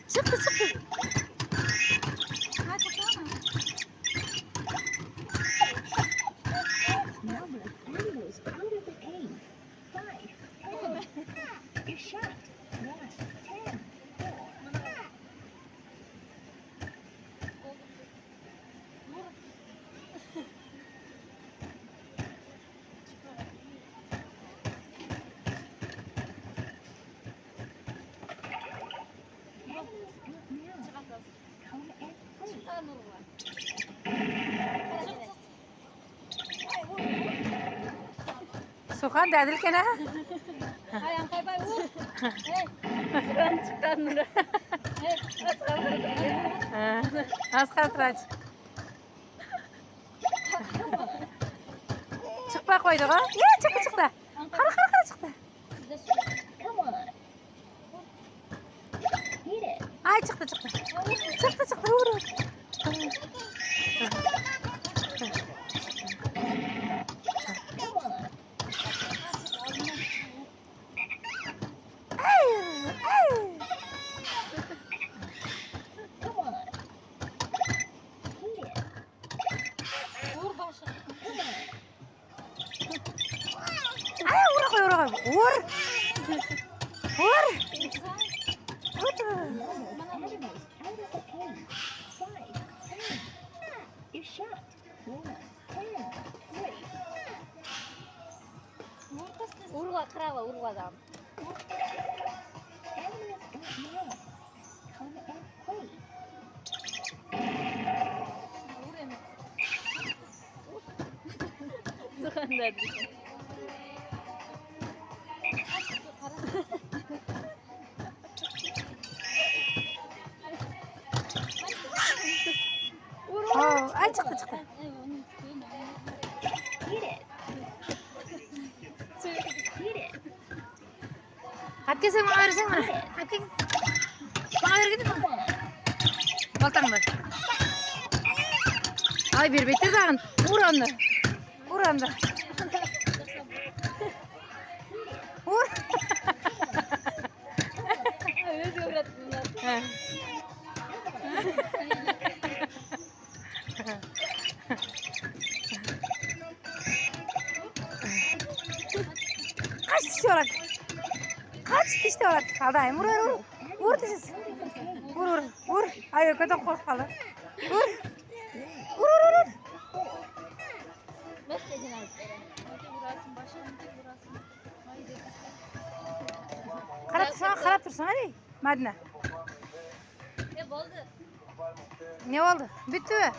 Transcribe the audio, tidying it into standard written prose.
Çıktı çıktı. Ha çıktı mı? Number animals out of the cave. 5, 10. You're shot. 1, 10, 4. Animals out now. Come and play. Çıktı Nur var. Sokan dadil kena. Ayağım kaybay vur. Hey. Çıkan çıkan Nur. Hey. Az kaltıraç. Çıkma koyduk ha. Ya çıktı çıktı. Kara çıktı. Come on. Hit it. Ay çıktı. Çıktı vurun. Come on. Come on. Hit it. Vur başa. Come on. Ay vura koy. Vur. Number animals out of the cave. 5, 10. You're shot. 1, 10, 3. Vur kız. Urga krava urgadan. Animals out now. Come and play. Vur emek. Çıkan dedi. Ay çıktı. Hit it. Hit it. Hadi sen bana verirsen bana. Hadi. Bana ver gidin. Come on. Baltan var. Ay bir bitir dağın. Vur onda. Vur. Öyle öğrettiler. He. Kaç kişi olarak? Aldayım. Vur dişiz. Vur. Ay o kadar korkalı. Vur. Bak dedin artık. Hadi vurasın başa vurasın. Haydi. Karap dursun hadi. Madina. Ne oldu? Ne oldu? Bitti mi?